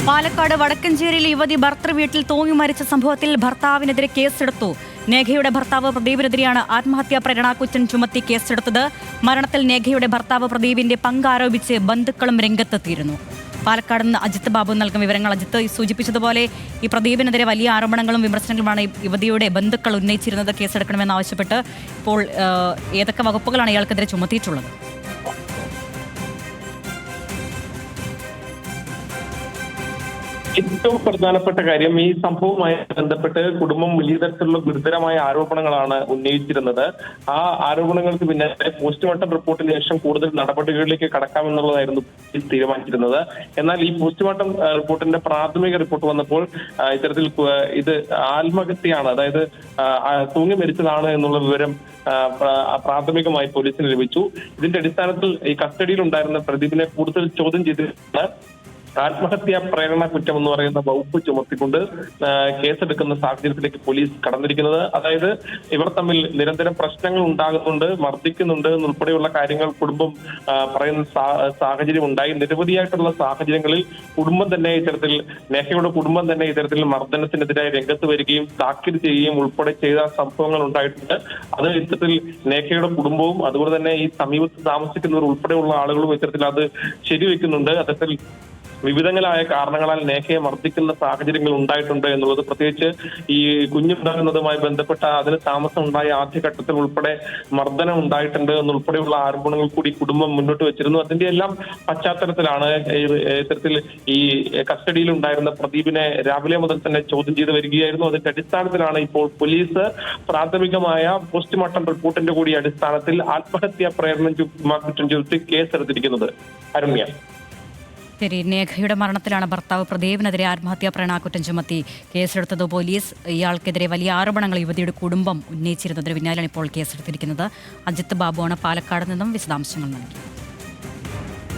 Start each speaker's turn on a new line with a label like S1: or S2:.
S1: പാലക്കാട് വടക്കഞ്ചേരിയിൽ യുവതി ഭർത്തൃവീട്ടിൽ തൂങ്ങി മരിച്ച സംഭവത്തിൽ ഭർത്താവിനെതിരെ കേസെടുത്തു. നേഘയുടെ ഭർത്താവ് പ്രദീപിനെതിരെയാണ് ആത്മഹത്യാ പ്രേരണാകുറ്റം ചുമത്തി കേസെടുത്തത്. മരണത്തിൽ നേഘയുടെ ഭർത്താവ് പ്രദീപിന്റെ പങ്കാരോപിച്ച് ബന്ധുക്കളും രംഗത്തെത്തിയിരുന്നു. പാലക്കാട് നിന്ന് അജിത്ത് ബാബു നൽകും വിവരങ്ങൾ. അജിത്ത് സൂചിപ്പിച്ചതുപോലെ ഈ പ്രദീപിനെതിരെ വലിയ ആരോപണങ്ങളും വിമർശനങ്ങളുമാണ് യുവതിയുടെ ബന്ധുക്കൾ ഉന്നയിച്ചിരുന്നത്. കേസെടുക്കണമെന്നാവശ്യപ്പെട്ട് ഇപ്പോൾ ഏതൊക്കെ വകുപ്പുകളാണ് ഇയാൾക്കെതിരെ ചുമത്തിയിട്ടുള്ളത്?
S2: ഏറ്റവും പ്രധാനപ്പെട്ട കാര്യം, ഈ സംഭവവുമായി ബന്ധപ്പെട്ട് കുടുംബം വലിയ തരത്തിലുള്ള ഗുരുതരമായ ആരോപണങ്ങളാണ് ഉന്നയിച്ചിരുന്നത്. ആ ആരോപണങ്ങൾക്ക് പിന്നാലെ പോസ്റ്റ്മോർട്ടം റിപ്പോർട്ടിന് ശേഷം കൂടുതൽ നടപടികളിലേക്ക് കടക്കാമെന്നുള്ളതായിരുന്നു തീരുമാനിച്ചിരുന്നത്. എന്നാൽ ഈ പോസ്റ്റ്മോർട്ടം റിപ്പോർട്ടിന്റെ പ്രാഥമിക റിപ്പോർട്ട് വന്നപ്പോൾ ഇത്തരത്തിൽ ഇത് ആത്മഹത്യയാണ്, അതായത് തൂങ്ങി മരിച്ചതാണ് എന്നുള്ള വിവരം പ്രാഥമികമായി പോലീസിന് ലഭിച്ചു. ഇതിന്റെ അടിസ്ഥാനത്തിൽ ഈ കസ്റ്റഡിയിൽ ഉണ്ടായിരുന്ന പ്രദീപിനെ കൂടുതൽ ചോദ്യം ചെയ്തിട്ടുണ്ട്. ആത്മഹത്യാ പ്രേരണ കുറ്റം എന്ന് പറയുന്ന വകുപ്പ് ചുമത്തിക്കൊണ്ട് കേസെടുക്കുന്ന സാഹചര്യത്തിലേക്ക് പോലീസ് കടന്നിരിക്കുന്നത്. അതായത് ഇവർ തമ്മിൽ നിരന്തരം പ്രശ്നങ്ങൾ ഉണ്ടാകുന്നുണ്ട്, മർദ്ദിക്കുന്നുണ്ട് എന്നുൾപ്പെടെയുള്ള കാര്യങ്ങൾ കുടുംബം പറയുന്ന സാഹചര്യം ഉണ്ടായി. നിരവധിയായിട്ടുള്ള സാഹചര്യങ്ങളിൽ കുടുംബം തന്നെ ഇത്തരത്തിൽ നേഹയുടെ കുടുംബം തന്നെ ഇത്തരത്തിൽ മർദ്ദനത്തിനെതിരായി രംഗത്ത് വരികയും താക്കീത് ചെയ്യുകയും ഉൾപ്പെടെ ചെയ്ത സംഭവങ്ങൾ ഉണ്ടായിട്ടുണ്ട്. അത് ഇത്തരത്തിൽ നേഹയുടെ കുടുംബവും അതുപോലെ തന്നെ ഈ സമീപത്ത് താമസിക്കുന്നവർ ഉൾപ്പെടെയുള്ള ആളുകളും ഇത്തരത്തിൽ അത് ശരിവെക്കുന്നുണ്ട്. അത്തരത്തിൽ വിവിധങ്ങളായ കാരണങ്ങളാൽ നേഹയെ മർദ്ദിക്കുന്ന സാഹചര്യങ്ങൾ ഉണ്ടായിട്ടുണ്ട് എന്നുള്ളത്, പ്രത്യേകിച്ച് ഈ കുഞ്ഞുണ്ടാകുന്നതുമായി ബന്ധപ്പെട്ട അതിന് താമസം ഉണ്ടായ ആദ്യഘട്ടത്തിൽ ഉൾപ്പെടെ മർദ്ദനം ഉണ്ടായിട്ടുണ്ട് എന്നുൾപ്പെടെയുള്ള ആരോപണങ്ങൾ കൂടി കുടുംബം മുന്നോട്ട് വെച്ചിരുന്നു. അതിന്റെ എല്ലാം പശ്ചാത്തലത്തിലാണ് ഇത്തരത്തിൽ ഈ കസ്റ്റഡിയിൽ ഉണ്ടായിരുന്ന പ്രദീപിനെ രാവിലെ മുതൽ തന്നെ ചോദ്യം ചെയ്ത് വരികയായിരുന്നു. അതിന്റെ അടിസ്ഥാനത്തിലാണ് ഇപ്പോൾ പോലീസ് പ്രാഥമികമായ പോസ്റ്റ്മോർട്ടം റിപ്പോർട്ടിന്റെ കൂടി അടിസ്ഥാനത്തിൽ ആത്മഹത്യാ പ്രേരണ കുറ്റം ചുമത്തി കേസെടുത്തിരിക്കുന്നത്. അരുണ്യ,
S1: ശരി, നേഘയുടെ മരണത്തിലാണ് ഭർത്താവ് പ്രദീപിനെതിരെ ആത്മഹത്യാ പ്രേരണാകുറ്റം ചുമത്തി കേസെടുത്തത് പോലീസ്. ഇയാൾക്കെതിരെ വലിയ ആരോപണങ്ങൾ യുവതിയുടെ കുടുംബം ഉന്നയിച്ചിരുന്നതിന് പിന്നാലെയാണ് ഇപ്പോൾ കേസെടുത്തിരിക്കുന്നത്. അജിത്ത് ബാബുവാണ് പാലക്കാട് നിന്നും വിശദാംശങ്ങൾ നൽകി.